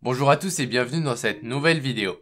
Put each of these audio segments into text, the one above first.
Bonjour à tous et bienvenue dans cette nouvelle vidéo.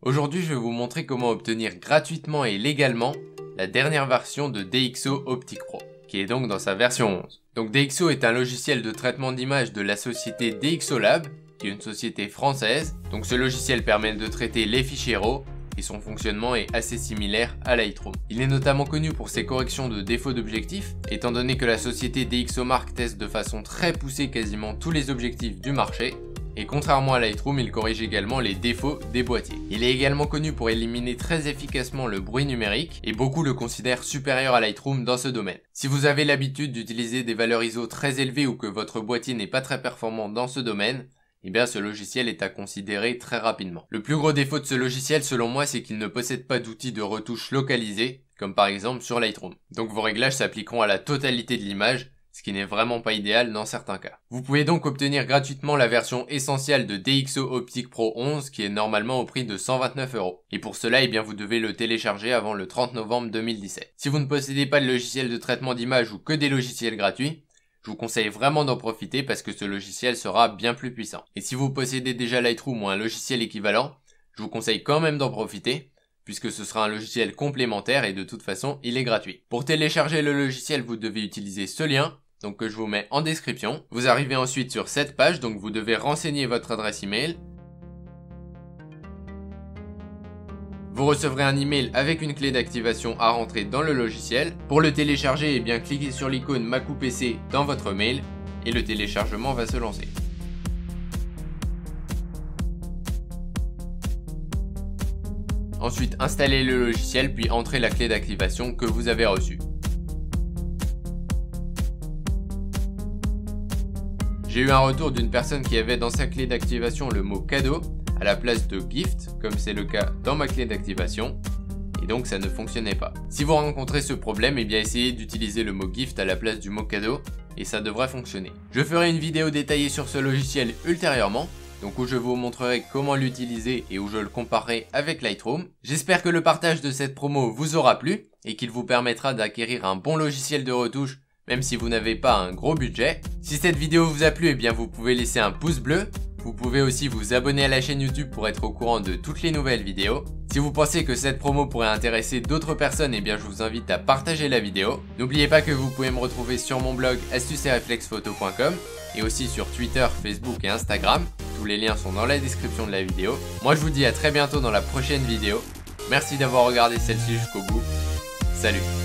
Aujourd'hui je vais vous montrer comment obtenir gratuitement et légalement la dernière version de DxO Optic Pro, qui est donc dans sa version 11. Donc DxO est un logiciel de traitement d'image de la société DxO Lab, qui est une société française. Donc ce logiciel permet de traiter les fichiers RAW et son fonctionnement est assez similaire à Lightroom. Il est notamment connu pour ses corrections de défauts d'objectifs, étant donné que la société DxOMark teste de façon très poussée quasiment tous les objectifs du marché. Et contrairement à Lightroom, il corrige également les défauts des boîtiers. Il est également connu pour éliminer très efficacement le bruit numérique et beaucoup le considèrent supérieur à Lightroom dans ce domaine. Si vous avez l'habitude d'utiliser des valeurs ISO très élevées ou que votre boîtier n'est pas très performant dans ce domaine, eh bien ce logiciel est à considérer très rapidement. Le plus gros défaut de ce logiciel selon moi, c'est qu'il ne possède pas d'outils de retouche localisés, comme par exemple sur Lightroom. Donc vos réglages s'appliqueront à la totalité de l'image, ce qui n'est vraiment pas idéal dans certains cas. Vous pouvez donc obtenir gratuitement la version essentielle de DxO Optic Pro 11 qui est normalement au prix de 129 €. Et pour cela, eh bien, vous devez le télécharger avant le 30 novembre 2017. Si vous ne possédez pas de logiciel de traitement d'image ou que des logiciels gratuits, je vous conseille vraiment d'en profiter parce que ce logiciel sera bien plus puissant. Et si vous possédez déjà Lightroom ou un logiciel équivalent, je vous conseille quand même d'en profiter puisque ce sera un logiciel complémentaire et de toute façon, il est gratuit. Pour télécharger le logiciel, vous devez utiliser ce lien, donc que je vous mets en description. Vous arrivez ensuite sur cette page, donc vous devez renseigner votre adresse email. Vous recevrez un email avec une clé d'activation à rentrer dans le logiciel. Pour le télécharger, eh bien cliquez sur l'icône Mac ou PC dans votre mail et le téléchargement va se lancer. Ensuite, installez le logiciel puis entrez la clé d'activation que vous avez reçue. J'ai eu un retour d'une personne qui avait dans sa clé d'activation le mot cadeau à la place de gift, comme c'est le cas dans ma clé d'activation, et donc ça ne fonctionnait pas. Si vous rencontrez ce problème, eh bien essayez d'utiliser le mot gift à la place du mot cadeau, et ça devrait fonctionner. Je ferai une vidéo détaillée sur ce logiciel ultérieurement, donc où je vous montrerai comment l'utiliser et où je le comparerai avec Lightroom. J'espère que le partage de cette promo vous aura plu, et qu'il vous permettra d'acquérir un bon logiciel de retouche même si vous n'avez pas un gros budget. Si cette vidéo vous a plu, eh bien vous pouvez laisser un pouce bleu. Vous pouvez aussi vous abonner à la chaîne YouTube pour être au courant de toutes les nouvelles vidéos. Si vous pensez que cette promo pourrait intéresser d'autres personnes, eh bien je vous invite à partager la vidéo. N'oubliez pas que vous pouvez me retrouver sur mon blog astucesetréflexphoto.com et aussi sur Twitter, Facebook et Instagram. Tous les liens sont dans la description de la vidéo. Moi je vous dis à très bientôt dans la prochaine vidéo. Merci d'avoir regardé celle-ci jusqu'au bout. Salut!